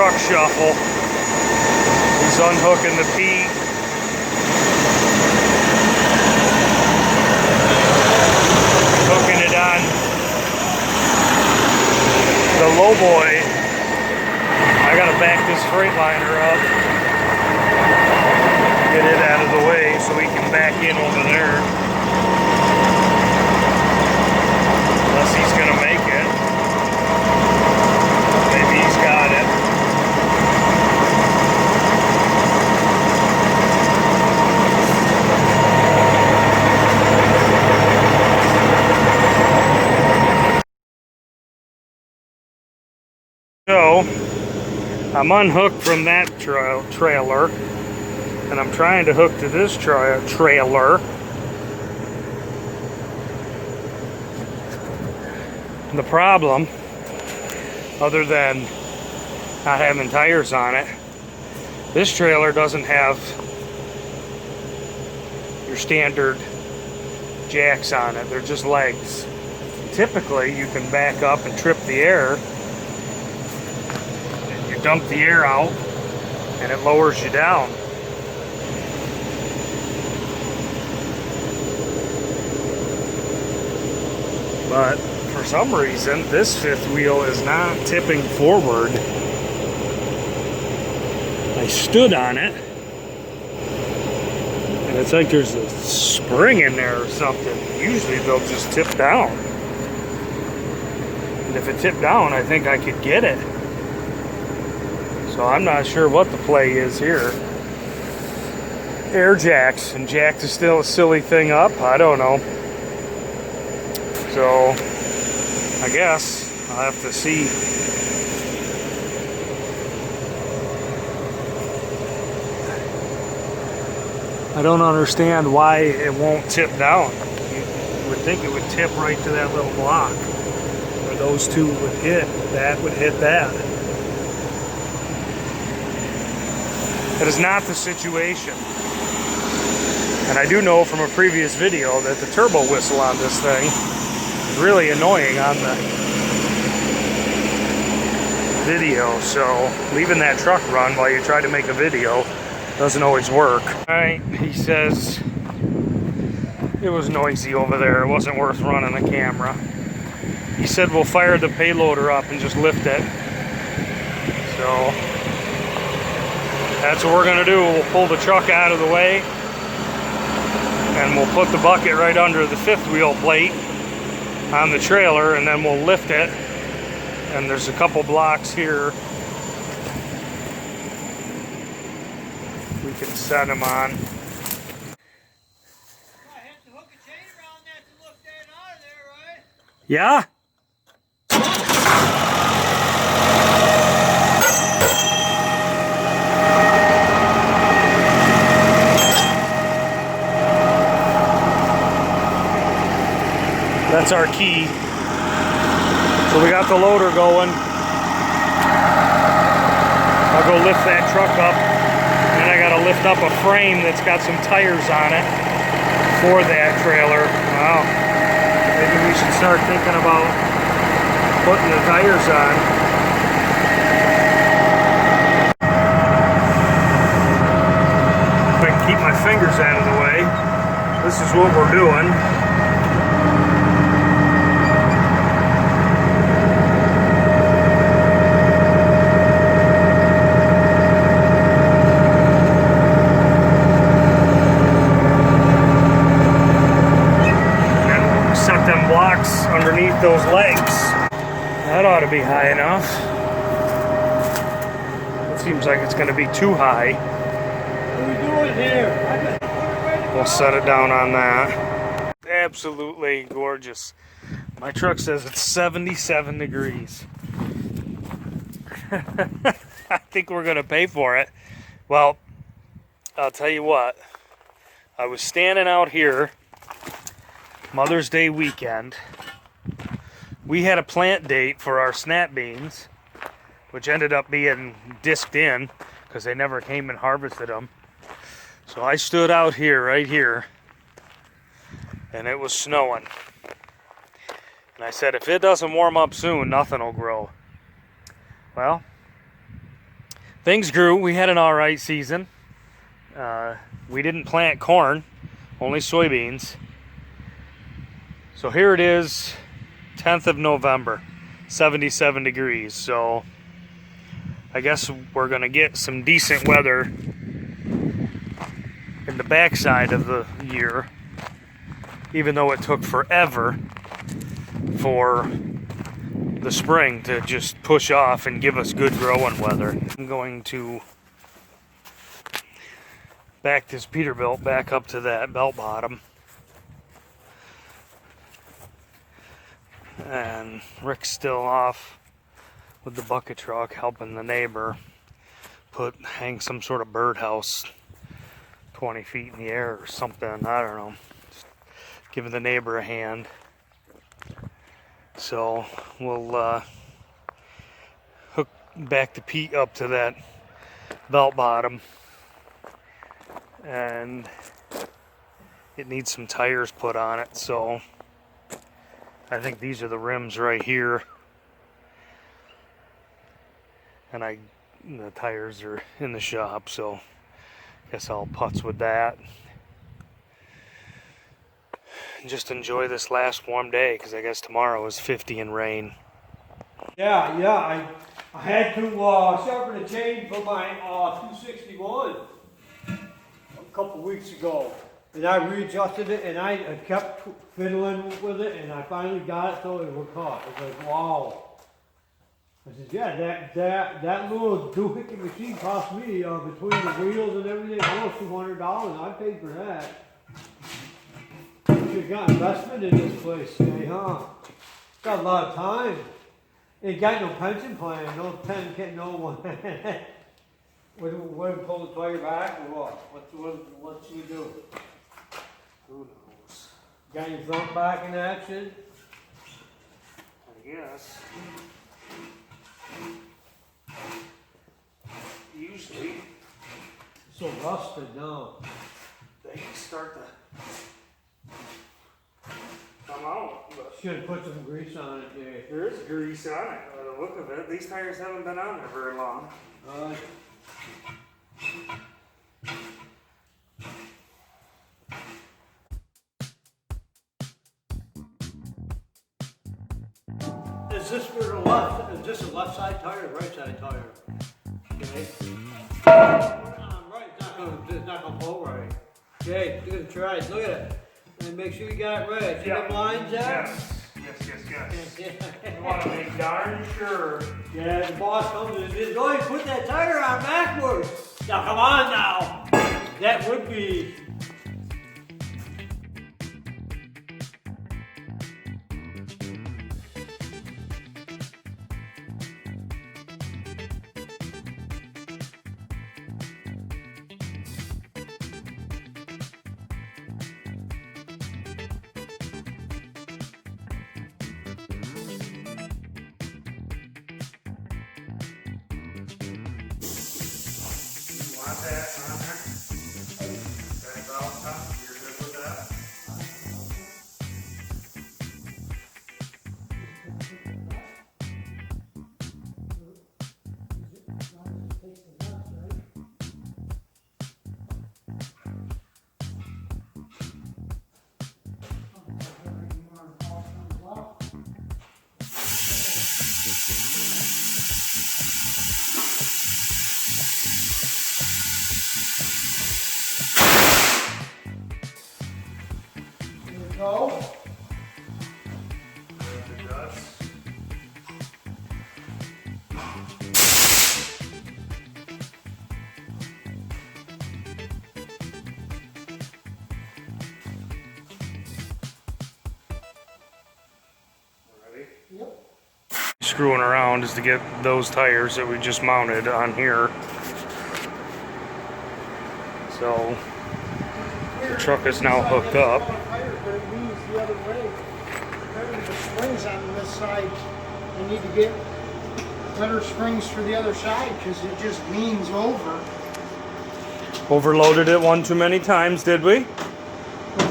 truck shuffle. He's unhooking the Pete. Hooking it on the lowboy. I gotta back this Freightliner up, get it out of the way so he can back in over there. Unless he's gonna make it. Maybe he's got it. So, I'm unhooked from that trailer, and I'm trying to hook to this trailer. The problem, other than not having tires on it, this trailer doesn't have your standard jacks on it. They're just legs. Typically, you can back up and trip the air. Dump the air out and it lowers you down. But for some reason this fifth wheel is not tipping forward. I stood on it and it's like there's a spring in there or something. Usually they'll just tip down. And if it tipped down, I think I could get it. So I'm not sure what the play is here. Air jacks, and jacked is still a silly thing up. I don't know. So I guess I'll have to see. I don't understand why it won't tip down. You would think it would tip right to that little block where those two would hit. That would hit that. That is not the situation. And I do know from a previous video that the turbo whistle on this thing is really annoying on the video. So leaving that truck run while you try to make a video doesn't always work. Alright, he says it was noisy over there. It wasn't worth running the camera. He said we'll fire the payloader up and just lift it. So that's what we're gonna do. We'll pull the truck out of the way and we'll put the bucket right under the fifth wheel plate on the trailer, and then we'll lift it. And there's a couple blocks here we can set them on. I had to hook a chain around that to lift that out of there, right? Yeah? That's our key. So we got the loader going. I'll go lift that truck up. And I gotta lift up a frame that's got some tires on it for that trailer. Wow. Maybe we should start thinking about putting the tires on. If I can keep my fingers out of the way, this is what we're doing. Underneath those legs. That ought to be high enough. It seems like it's going to be too high. What are we doing here? We'll set it down on that. Absolutely gorgeous. My truck says it's 77 degrees. I think we're going to pay for it. Well, I'll tell you what. I was standing out here Mother's Day weekend. We had a plant date for our snap beans, which ended up being disked in because they never came and harvested them. So I stood out here, right here, and it was snowing. And I said, if it doesn't warm up soon, nothing will grow. Well, things grew. We had an all right season. We didn't plant corn, only soybeans. So here it is, 10th of November, 77 degrees. So I guess we're gonna get some decent weather in the backside of the year, even though it took forever for the spring to just push off and give us good growing weather. I'm going to back this Peterbilt back up to that belt bottom. And Rick's still off with the bucket truck helping the neighbor hang some sort of birdhouse 20 feet in the air or something. I don't know. Just giving the neighbor a hand. So we'll hook back the Pete up to that belt bottom, and it needs some tires put on it. So I think these are the rims right here, and the tires are in the shop, so guess I'll putz with that. Just enjoy this last warm day, because I guess tomorrow is 50 and rain. Yeah, I had to sharpen the chain for my 261 a couple weeks ago. And I readjusted it, and I kept fiddling with it, and I finally got it so it would cut. It was like, wow. I said, yeah, that little doohickey machine cost me, between the wheels and everything, almost $200. I paid for that. You got investment in this place today, huh? Got a lot of time. Ain't got no pension plan, no pen, no one. What, pull the tire back or what? What should we do? Who knows? Got your front back in action? I guess. Usually So rusted now. they can start to come out, but Should have put some grease on it there. there is grease on it by the look of it. These tires haven't been on there very long. Is this for the left? Is this a left side tire or right side tire? Okay. Right, it's not gonna pull right. Okay, you're gonna try it. Look at it. And make sure you got it right. See them lines there? Yes. Yeah. We want to make darn sure. Yeah, the boss comes and says, go ahead and put that tire on backwards. Now come on now. That would be. Want that on there? That valve top, you're good with that? Go. It does. Ready? Yep. Screwing around is to get those tires that we just mounted on here. So the truck is now hooked up. But it leans the other way. Remember the springs on this side. I need to get better springs for the other side because it just leans over. Overloaded it one too many times, did we?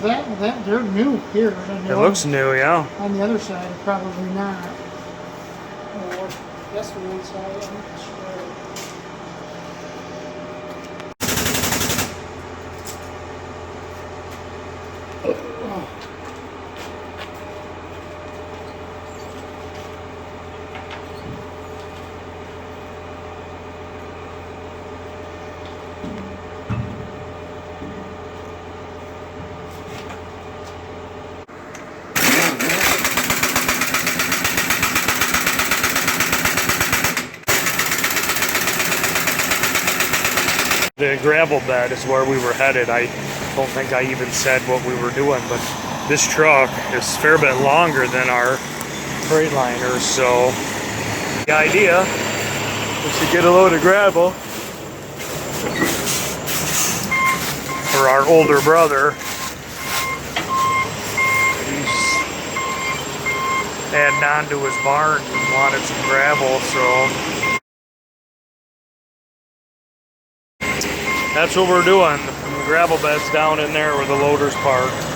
But that they're new here. And It looks new, yeah. on the other side, probably not. Or that's the one side. I'm not sure. The gravel bed is where we were headed. I don't think I even said what we were doing, but this truck is a fair bit longer than our Freightliner, so the idea is to get a load of gravel for our older brother. He's adding on to his barn and wanted some gravel, so that's what we're doing. The gravel bed's down in there where the loader's parked.